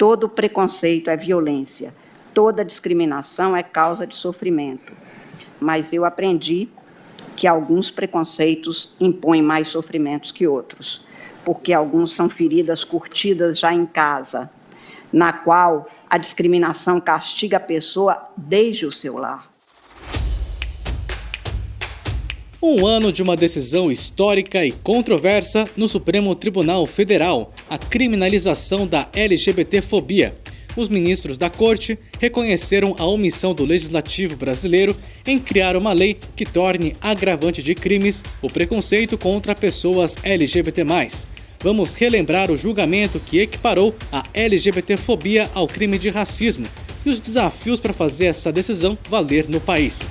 Todo preconceito é violência, toda discriminação é causa de sofrimento. Mas eu aprendi que alguns preconceitos impõem mais sofrimentos que outros, porque alguns são feridas curtidas já em casa, na qual a discriminação castiga a pessoa desde o seu lar. Um ano de uma decisão histórica e controversa no Supremo Tribunal Federal, a criminalização da LGBTfobia. Os ministros da Corte reconheceram a omissão do Legislativo brasileiro em criar uma lei que torne agravante de crimes o preconceito contra pessoas LGBT+. Vamos relembrar o julgamento que equiparou a LGBTfobia ao crime de racismo e os desafios para fazer essa decisão valer no país.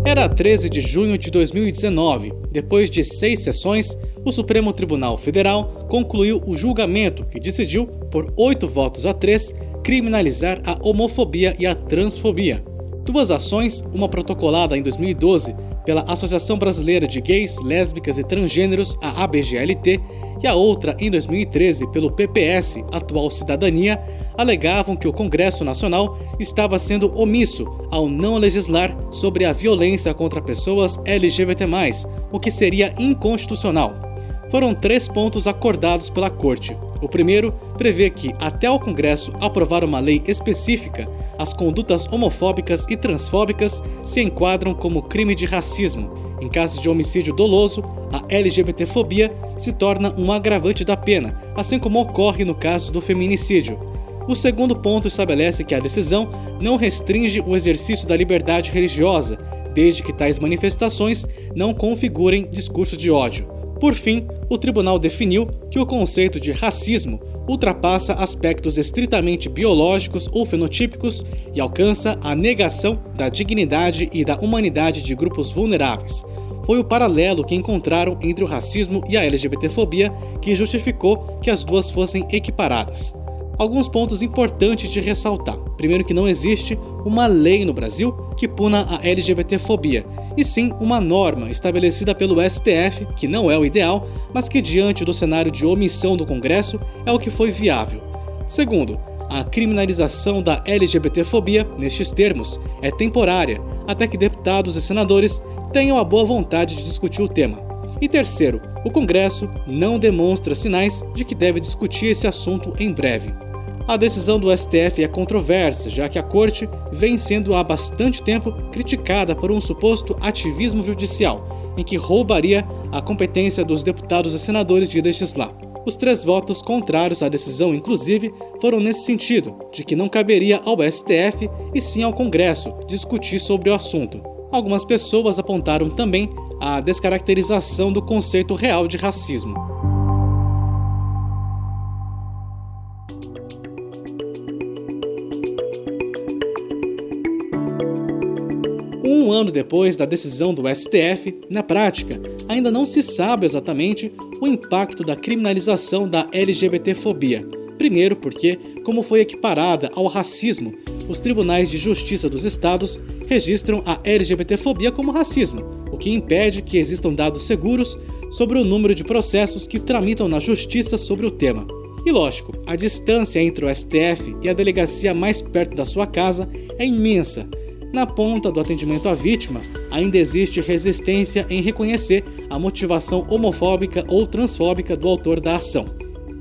Era 13 de junho de 2019. Depois de 6 sessões, o Supremo Tribunal Federal concluiu o julgamento que decidiu, por 8 votos a 3, criminalizar a homofobia e a transfobia. Duas ações, uma protocolada em 2012 pela Associação Brasileira de Gays, Lésbicas e Transgêneros, a ABGLT, e a outra em 2013 pelo PPS, atual Cidadania, alegavam que o Congresso Nacional estava sendo omisso ao não legislar sobre a violência contra pessoas LGBT+, o que seria inconstitucional. Foram 3 pontos acordados pela Corte. O primeiro prevê que, até o Congresso aprovar uma lei específica, as condutas homofóbicas e transfóbicas se enquadram como crime de racismo. Em casos de homicídio doloso, a LGBTfobia se torna um agravante da pena, assim como ocorre no caso do feminicídio. O segundo ponto estabelece que a decisão não restringe o exercício da liberdade religiosa, desde que tais manifestações não configurem discurso de ódio. Por fim, o tribunal definiu que o conceito de racismo ultrapassa aspectos estritamente biológicos ou fenotípicos e alcança a negação da dignidade e da humanidade de grupos vulneráveis. Foi o paralelo que encontraram entre o racismo e a LGBTfobia que justificou que as duas fossem equiparadas. Alguns pontos importantes de ressaltar. Primeiro, que não existe uma lei no Brasil que puna a LGBTfobia, e sim uma norma estabelecida pelo STF, que não é o ideal, mas que diante do cenário de omissão do Congresso é o que foi viável. Segundo, a criminalização da LGBTfobia, nestes termos, é temporária, até que deputados e senadores tenham a boa vontade de discutir o tema. E terceiro, o Congresso não demonstra sinais de que deve discutir esse assunto em breve. A decisão do STF é controversa, já que a Corte vem sendo há bastante tempo criticada por um suposto ativismo judicial, em que roubaria a competência dos deputados e senadores de legislar. Os 3 votos contrários à decisão, inclusive, foram nesse sentido, de que não caberia ao STF e sim ao Congresso discutir sobre o assunto. Algumas pessoas apontaram também a descaracterização do conceito real de racismo. Um ano depois da decisão do STF, na prática, ainda não se sabe exatamente o impacto da criminalização da LGBTfobia. Primeiro porque, como foi equiparada ao racismo, os tribunais de justiça dos estados registram a LGBTfobia como racismo, o que impede que existam dados seguros sobre o número de processos que tramitam na justiça sobre o tema. E lógico, a distância entre o STF e a delegacia mais perto da sua casa é imensa. Na ponta do atendimento à vítima, ainda existe resistência em reconhecer a motivação homofóbica ou transfóbica do autor da ação.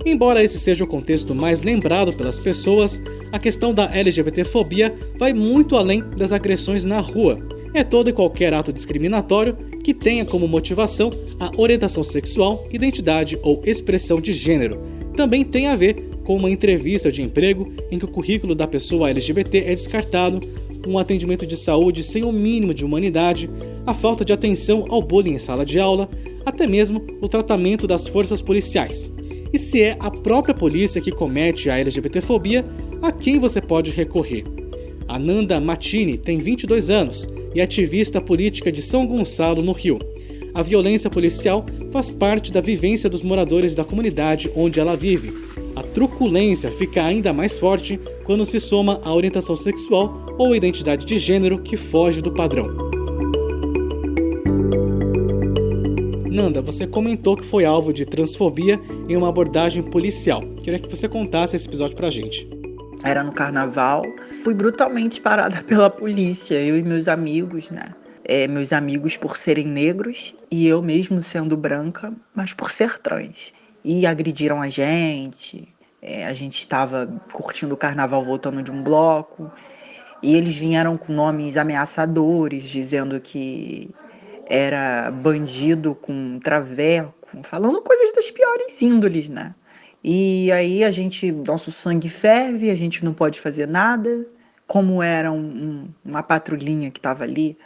Embora esse seja o contexto mais lembrado pelas pessoas, a questão da LGBTfobia vai muito além das agressões na rua. É todo e qualquer ato discriminatório que tenha como motivação a orientação sexual, identidade ou expressão de gênero. Também tem a ver com uma entrevista de emprego em que o currículo da pessoa LGBT é descartado, um atendimento de saúde sem o mínimo de humanidade, a falta de atenção ao bullying em sala de aula, até mesmo o tratamento das forças policiais. E se é a própria polícia que comete a LGBTfobia, a quem você pode recorrer? Ananda Matini tem 22 anos e é ativista política de São Gonçalo, no Rio. A violência policial faz parte da vivência dos moradores da comunidade onde ela vive. A truculência fica ainda mais forte quando se soma a orientação sexual ou a identidade de gênero que foge do padrão. Nanda, você comentou que foi alvo de transfobia em uma abordagem policial. Queria que você contasse esse episódio pra gente. Era no carnaval, fui brutalmente parada pela polícia, eu e meus amigos, né? Meus amigos por serem negros e eu mesmo sendo branca, mas por ser trans. E agrediram a gente estava curtindo o carnaval voltando de um bloco, e eles vieram com nomes ameaçadores, dizendo que era bandido com traveco, falando coisas das piores índoles, né? E aí nosso sangue ferve, a gente não pode fazer nada. Como era uma patrulhinha que estava ali,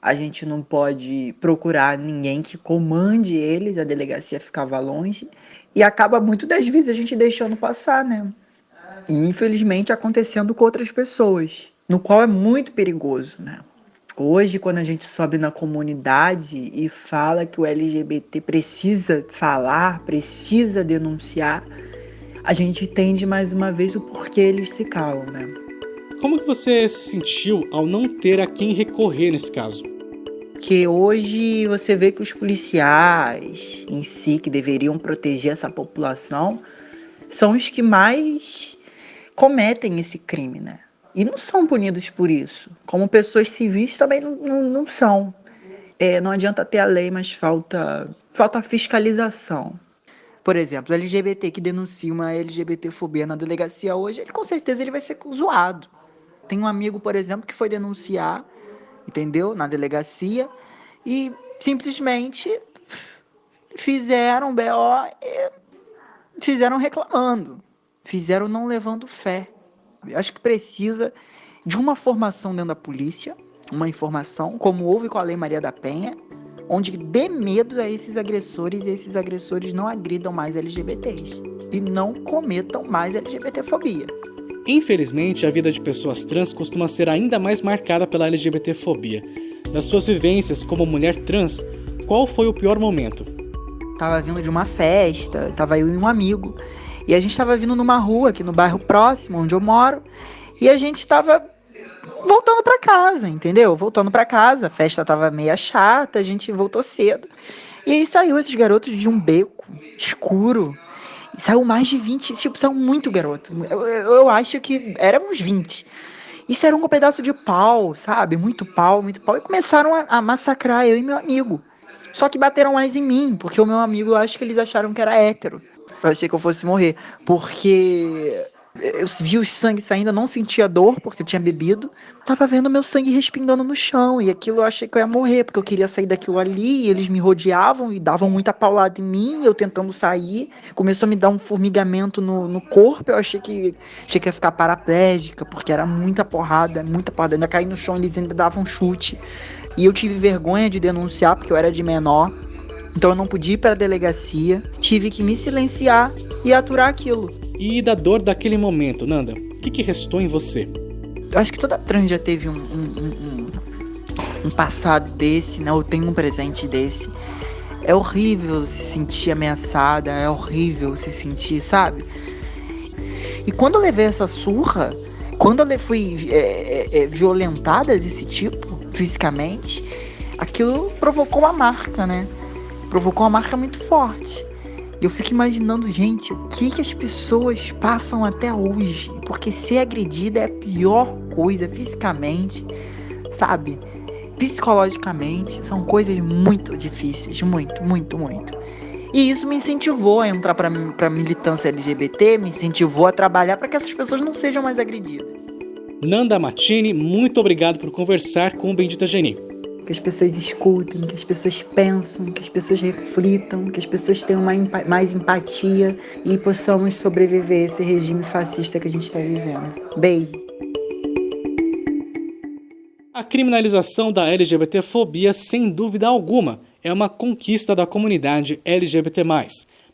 a gente não pode procurar ninguém que comande eles, a delegacia ficava longe. E acaba muitas das vezes a gente deixando passar, né? E infelizmente acontecendo com outras pessoas, no qual é muito perigoso, né? Hoje, quando a gente sobe na comunidade e fala que o LGBT precisa falar, precisa denunciar, a gente entende mais uma vez o porquê eles se calam, né? Como que você se sentiu ao não ter a quem recorrer nesse caso? Que hoje você vê que os policiais em si, que deveriam proteger essa população, são os que mais cometem esse crime, né? E não são punidos por isso. Como pessoas civis também não são. Não adianta ter a lei, mas falta a fiscalização. Por exemplo, o LGBT que denuncia uma LGBTfobia na delegacia hoje, com certeza ele vai ser zoado. Tem um amigo, por exemplo, que foi denunciar, entendeu? Na delegacia, e simplesmente fizeram BO e fizeram reclamando. Fizeram não levando fé. Eu acho que precisa de uma formação dentro da polícia, uma informação, como houve com a Lei Maria da Penha, onde dê medo a esses agressores e esses agressores não agridam mais LGBTs e não cometam mais LGBTfobia. Infelizmente, a vida de pessoas trans costuma ser ainda mais marcada pela LGBTfobia. Das suas vivências como mulher trans, qual foi o pior momento? Tava vindo de uma festa, tava eu e um amigo, e a gente tava vindo numa rua aqui no bairro próximo, onde eu moro, e a gente tava voltando pra casa, entendeu? Voltando pra casa, a festa tava meio chata, a gente voltou cedo. E aí saiu esses garotos de um beco escuro, e saiu mais de 20, saiu muito garoto. Eu acho que eram uns 20. Isso era um pedaço de pau, sabe? Muito pau, e começaram a massacrar eu e meu amigo. Só que bateram mais em mim, porque o meu amigo, eu acho que eles acharam que era hétero. Eu achei que eu fosse morrer, porque eu vi o sangue saindo, eu não sentia dor, porque eu tinha bebido. Tava vendo meu sangue respingando no chão, e aquilo eu achei que eu ia morrer, porque eu queria sair daquilo ali, e eles me rodeavam e davam muita paulada em mim, eu tentando sair. Começou a me dar um formigamento no corpo, eu achei que ia ficar paraplégica, porque era muita porrada, ainda caí no chão, eles ainda davam chute. E eu tive vergonha de denunciar, porque eu era de menor. Então eu não podia ir para a delegacia, tive que me silenciar e aturar aquilo. E da dor daquele momento, Nanda, o que restou em você? Eu acho que toda trans já teve um passado desse, né? Ou tem um presente desse. É horrível se sentir ameaçada, é horrível se sentir, sabe? E quando eu levei essa surra, quando eu fui violentada desse tipo, fisicamente, aquilo provocou uma marca, né? Provocou uma marca muito forte. E eu fico imaginando, gente, o que as pessoas passam até hoje. Porque ser agredida é a pior coisa fisicamente, sabe? Psicologicamente, são coisas muito difíceis, muito, muito, muito. E isso me incentivou a entrar para militância LGBT, me incentivou a trabalhar para que essas pessoas não sejam mais agredidas. Nanda Matini, muito obrigado por conversar com o Bendita Geni. Que as pessoas escutem, que as pessoas pensem, que as pessoas reflitam, que as pessoas tenham mais empatia e possamos sobreviver a esse regime fascista que a gente está vivendo. Beijo! A criminalização da LGBTfobia, sem dúvida alguma, é uma conquista da comunidade LGBT+.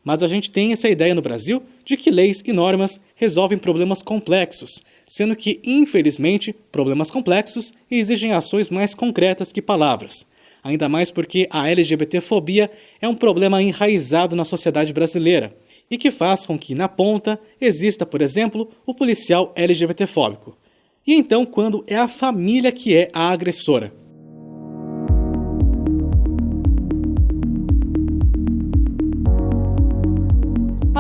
Mas a gente tem essa ideia no Brasil de que leis e normas resolvem problemas complexos, sendo que, infelizmente, problemas complexos exigem ações mais concretas que palavras. Ainda mais porque a LGBTfobia é um problema enraizado na sociedade brasileira e que faz com que, na ponta, exista, por exemplo, o policial LGBTfóbico. E então, quando é a família que é a agressora?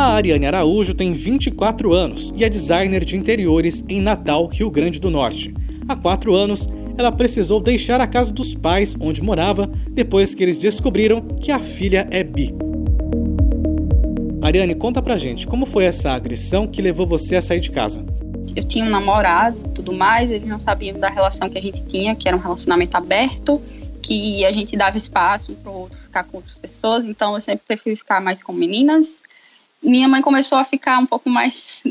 A Ariane Araújo tem 24 anos e é designer de interiores em Natal, Rio Grande do Norte. Há 4 anos, ela precisou deixar a casa dos pais onde morava depois que eles descobriram que a filha é bi. Ariane, conta pra gente, como foi essa agressão que levou você a sair de casa? Eu tinha um namorado e tudo mais, eles não sabiam da relação que a gente tinha, que era um relacionamento aberto, que a gente dava espaço um pro outro ficar com outras pessoas, então eu sempre preferi ficar mais com meninas. Minha mãe começou a ficar um pouco mais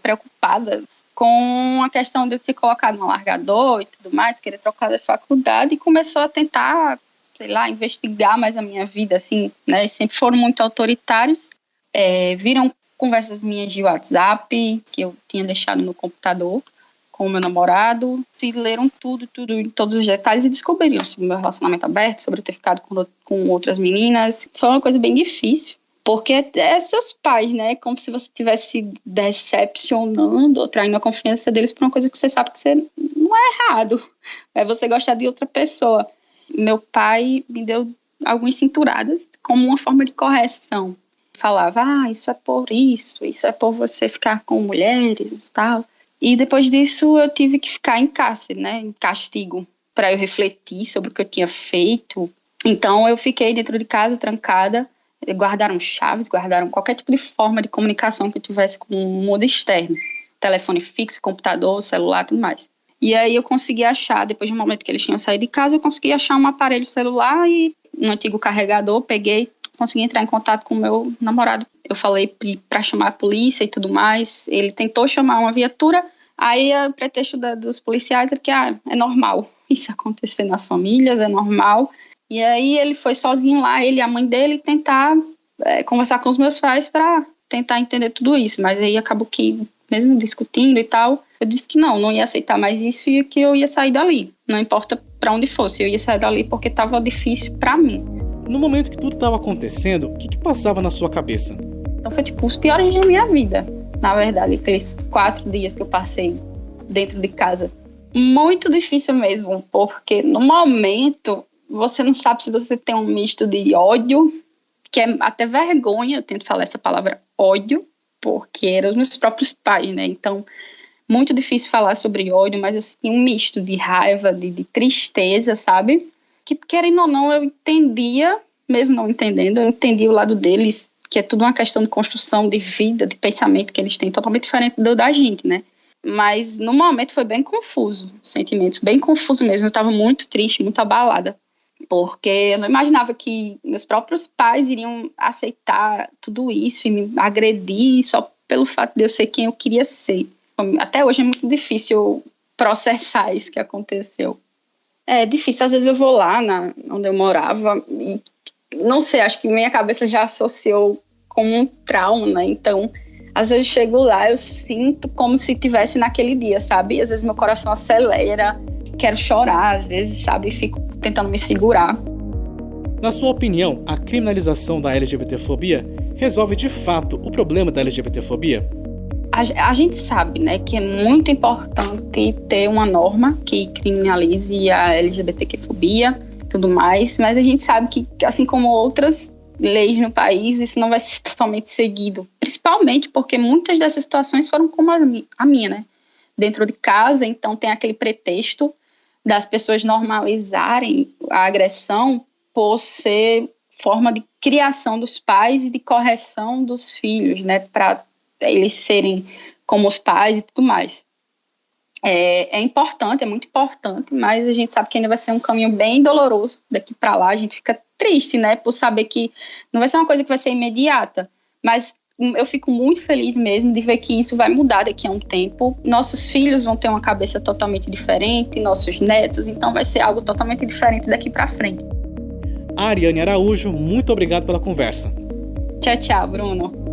preocupada com a questão de eu ter colocado um alargador e tudo mais, querer trocar de faculdade, e começou a tentar, investigar mais a minha vida, assim, né? Sempre foram muito autoritários. Viram conversas minhas de WhatsApp, que eu tinha deixado no computador, com o meu namorado, e leram tudo, em todos os detalhes, e descobriram sobre o meu relacionamento aberto, sobre eu ter ficado com outras meninas. Foi uma coisa bem difícil, porque é seus pais, né? Como se você estivesse decepcionando ou traindo a confiança deles por uma coisa que você sabe que você não é errado. É você gostar de outra pessoa. Meu pai me deu algumas cinturadas como uma forma de correção. Falava, isso é por isso é por você ficar com mulheres e tal. E depois disso eu tive que ficar em cárcere, né, em castigo, para eu refletir sobre o que eu tinha feito. Então eu fiquei dentro de casa, trancada, guardaram chaves, guardaram qualquer tipo de forma de comunicação que eu tivesse com o mundo externo. Telefone fixo, computador, celular, tudo mais. E aí eu consegui achar, depois de um momento que eles tinham saído de casa, eu consegui achar um aparelho celular e um antigo carregador, peguei, consegui entrar em contato com o meu namorado. Eu falei para chamar a polícia e tudo mais. Ele tentou chamar uma viatura. Aí o pretexto dos policiais era que é normal isso acontecer nas famílias, é normal. E aí ele foi sozinho lá, ele e a mãe dele, tentar conversar com os meus pais para tentar entender tudo isso. Mas aí acabou que, mesmo discutindo e tal, eu disse que não ia aceitar mais isso e que eu ia sair dali. Não importa para onde fosse, eu ia sair dali porque estava difícil para mim. No momento que tudo estava acontecendo, o que passava na sua cabeça? Então foi os piores dias da minha vida, na verdade, aqueles 4 dias que eu passei dentro de casa. Muito difícil mesmo, porque no momento você não sabe se você tem um misto de ódio, que é até vergonha, eu tento falar essa palavra ódio, porque eram os meus próprios pais, né? Então, muito difícil falar sobre ódio, mas eu tinha um misto de raiva, de tristeza, sabe? Que, querendo ou não, eu entendia, mesmo não entendendo, eu entendia o lado deles, que é tudo uma questão de construção de vida, de pensamento que eles têm, totalmente diferente do da gente, né? Mas, no momento, foi bem confuso, sentimentos, bem confuso mesmo. Eu estava muito triste, muito abalada, porque eu não imaginava que meus próprios pais iriam aceitar tudo isso e me agredir só pelo fato de eu ser quem eu queria ser. Até hoje é muito difícil processar isso que aconteceu. É difícil, às vezes eu vou lá onde eu morava e, não sei, acho que minha cabeça já associou como um trauma, né? Então, às vezes eu chego lá, eu sinto como se estivesse naquele dia, sabe? Às vezes meu coração acelera, quero chorar, às vezes, sabe? Fico tentando me segurar. Na sua opinião, a criminalização da LGBTfobia resolve de fato o problema da LGBTfobia? A gente sabe, né, que é muito importante ter uma norma que criminalize a LGBTfobia e tudo mais, mas a gente sabe que, assim como outras leis no país, isso não vai ser totalmente seguido, principalmente porque muitas dessas situações foram como a minha, né, dentro de casa. Então tem aquele pretexto das pessoas normalizarem a agressão por ser forma de criação dos pais e de correção dos filhos, né, para eles serem como os pais e tudo mais. É importante, é muito importante, mas a gente sabe que ainda vai ser um caminho bem doloroso daqui para lá. A gente fica triste, né, por saber que não vai ser uma coisa que vai ser imediata, mas eu fico muito feliz mesmo de ver que isso vai mudar daqui a um tempo. Nossos filhos vão ter uma cabeça totalmente diferente, nossos netos, então vai ser algo totalmente diferente daqui para frente. Ariane Araújo, muito obrigado pela conversa. Tchau, Bruno.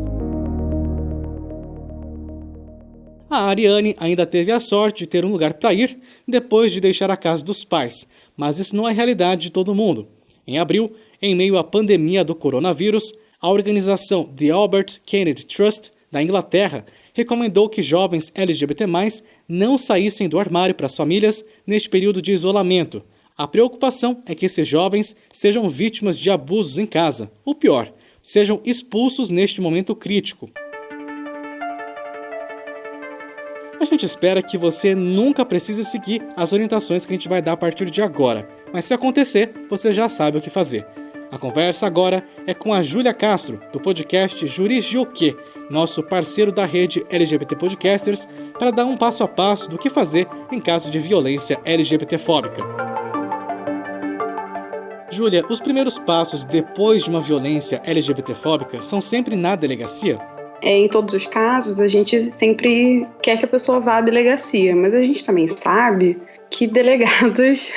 A Ariane ainda teve a sorte de ter um lugar para ir depois de deixar a casa dos pais, mas isso não é a realidade de todo mundo. Em abril, em meio à pandemia do coronavírus, a organização The Albert Kennedy Trust, da Inglaterra, recomendou que jovens LGBT+, não saíssem do armário para as famílias neste período de isolamento. A preocupação é que esses jovens sejam vítimas de abusos em casa, ou pior, sejam expulsos neste momento crítico. A gente espera que você nunca precise seguir as orientações que a gente vai dar a partir de agora, mas se acontecer, você já sabe o que fazer. A conversa agora é com a Júlia Castro, do podcast Juris o Quê?, nosso parceiro da rede LGBT Podcasters, para dar um passo a passo do que fazer em caso de violência LGBTfóbica. Júlia, os primeiros passos depois de uma violência LGBTfóbica são sempre na delegacia? Em todos os casos, a gente sempre quer que a pessoa vá à delegacia, mas a gente também sabe que delegados,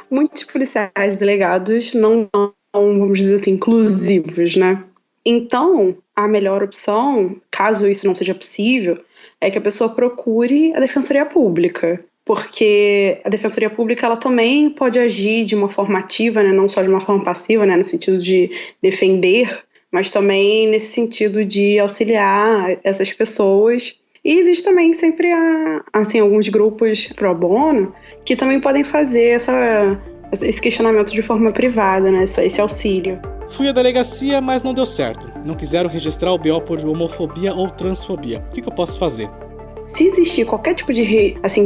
muitos policiais delegados não são, vamos dizer assim, inclusivos, né? Então, a melhor opção, caso isso não seja possível, é que a pessoa procure a Defensoria Pública, porque a Defensoria Pública ela também pode agir de uma forma ativa, né? Não só de uma forma passiva, né? No sentido de defender, mas também nesse sentido de auxiliar essas pessoas. E existe também sempre alguns grupos pro bono que também podem fazer esse questionamento de forma privada, né? Esse auxílio. Fui à delegacia, mas não deu certo. Não quiseram registrar o BO por homofobia ou transfobia. O que eu posso fazer? Se existir qualquer tipo de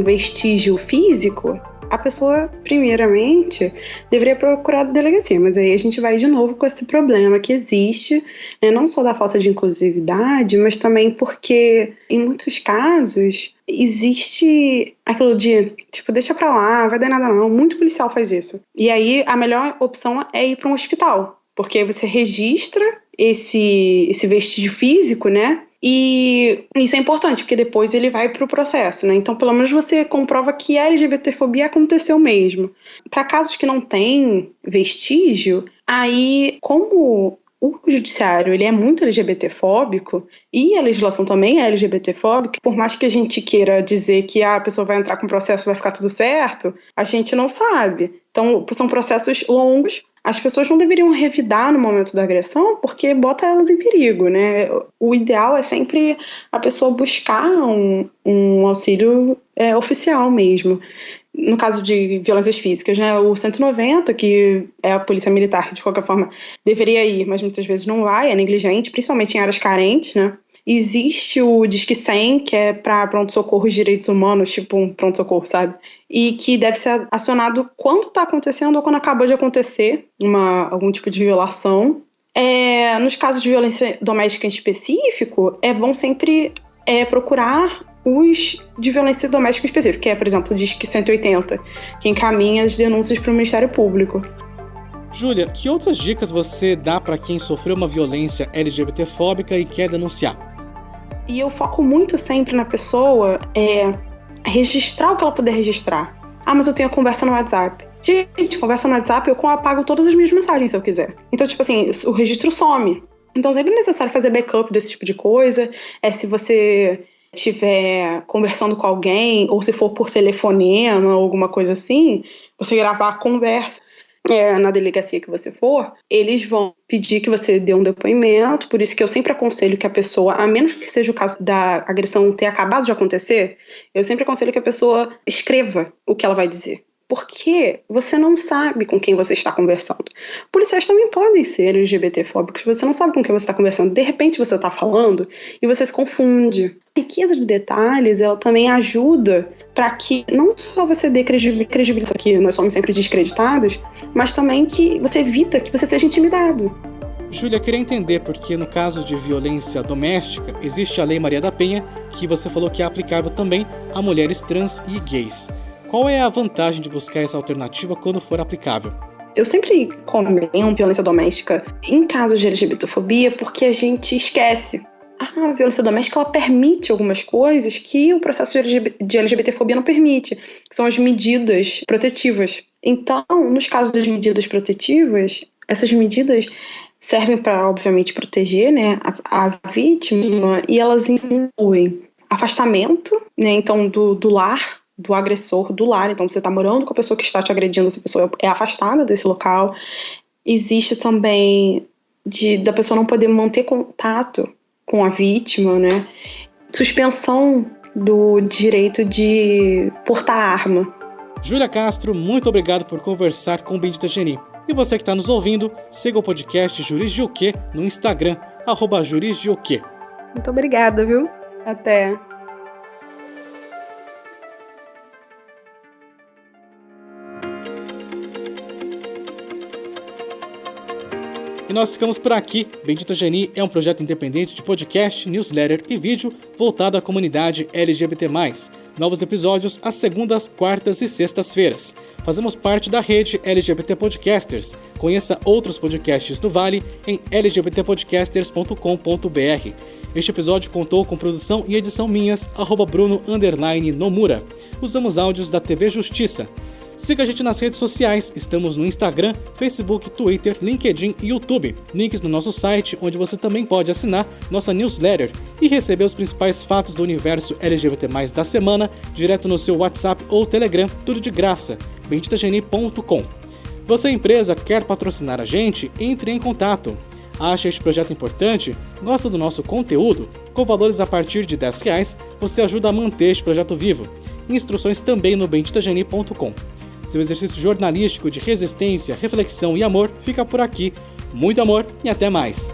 vestígio físico, a pessoa, primeiramente, deveria procurar a delegacia. Mas aí a gente vai de novo com esse problema que existe, né, não só da falta de inclusividade, mas também porque, em muitos casos, existe aquilo de, deixa pra lá, vai dar nada não. Muito policial faz isso. E aí, a melhor opção é ir para um hospital. Porque aí você registra esse vestígio físico, né? E isso é importante, porque depois ele vai para o processo, né? Então, pelo menos você comprova que a LGBTfobia aconteceu mesmo. Para casos que não tem vestígio, aí, como o judiciário ele é muito LGBTfóbico e a legislação também é LGBTfóbica, por mais que a gente queira dizer que a pessoa vai entrar com o processo e vai ficar tudo certo, a gente não sabe. Então, são processos longos. As pessoas não deveriam revidar no momento da agressão porque bota elas em perigo, né? O ideal é sempre a pessoa buscar um auxílio oficial mesmo. No caso de violências físicas, né? O 190, que é a polícia militar, que de qualquer forma deveria ir, mas muitas vezes não vai, é negligente, principalmente em áreas carentes, né? Existe o Disque 100, que é para pronto-socorro e direitos humanos, tipo um pronto-socorro, sabe? E que deve ser acionado quando está acontecendo ou quando acabou de acontecer algum tipo de violação. Nos casos de violência doméstica em específico, é bom sempre procurar os de violência doméstica específica, que é, por exemplo, o Disque 180, que encaminha as denúncias para o Ministério Público. Júlia, que outras dicas você dá para quem sofreu uma violência LGBTfóbica e quer denunciar? E eu foco muito sempre na pessoa registrar o que ela puder registrar. Ah, mas eu tenho a conversa no WhatsApp. Gente, conversa no WhatsApp, eu apago todas as minhas mensagens se eu quiser. Então, o registro some. Então, sempre é necessário fazer backup desse tipo de coisa. Se você estiver conversando com alguém, ou se for por telefonema ou alguma coisa assim, você gravar a conversa. Na delegacia que você for, eles vão pedir que você dê um depoimento, por isso que eu sempre aconselho que a pessoa, a menos que seja o caso da agressão ter acabado de acontecer, eu sempre aconselho que a pessoa escreva o que ela vai dizer. Porque você não sabe com quem você está conversando. Policiais também podem ser LGBTfóbicos, você não sabe com quem você está conversando. De repente você está falando e você se confunde. A riqueza de detalhes, ela também ajuda para que não só você dê credibilidade, que nós somos sempre descreditados, mas também que você evita que você seja intimidado. Júlia, queria entender porque no caso de violência doméstica, existe a Lei Maria da Penha, que você falou que é aplicável também a mulheres trans e gays. Qual é a vantagem de buscar essa alternativa quando for aplicável? Eu sempre comento violência doméstica em casos de LGBTfobia porque a gente esquece. A violência doméstica ela permite algumas coisas que o processo de LGBTfobia não permite, que são as medidas protetivas. Então, nos casos das medidas protetivas, essas medidas servem para, obviamente, proteger, né, a vítima, e elas incluem afastamento, né, então, do lar, do agressor do lar. Então, você está morando com a pessoa que está te agredindo, essa pessoa é afastada desse local. Existe também da pessoa não poder manter contato com a vítima, né? Suspensão do direito de portar arma. Júlia Castro, muito obrigado por conversar com o Bendita Geni. E você que está nos ouvindo, siga o podcast Juris de O Quê no Instagram, @Juris de O Quê. Muito obrigada, viu? Até. E nós ficamos por aqui. Bendita Geni é um projeto independente de podcast, newsletter e vídeo voltado à comunidade LGBT+. Novos episódios às segundas, quartas e sextas-feiras. Fazemos parte da rede LGBT Podcasters. Conheça outros podcasts do Vale em lgbtpodcasters.com.br. Este episódio contou com produção e edição minhas, @Bruno_Nomura. Usamos áudios da TV Justiça. Siga a gente nas redes sociais, estamos no Instagram, Facebook, Twitter, LinkedIn e YouTube. Links no nosso site, onde você também pode assinar nossa newsletter e receber os principais fatos do universo LGBT+, da semana, direto no seu WhatsApp ou Telegram, tudo de graça, benditageni.com. Você, empresa, quer patrocinar a gente? Entre em contato. Acha este projeto importante? Gosta do nosso conteúdo? Com valores a partir de R$10, você ajuda a manter este projeto vivo. Instruções também no benditageni.com. Seu exercício jornalístico de resistência, reflexão e amor fica por aqui. Muito amor e até mais!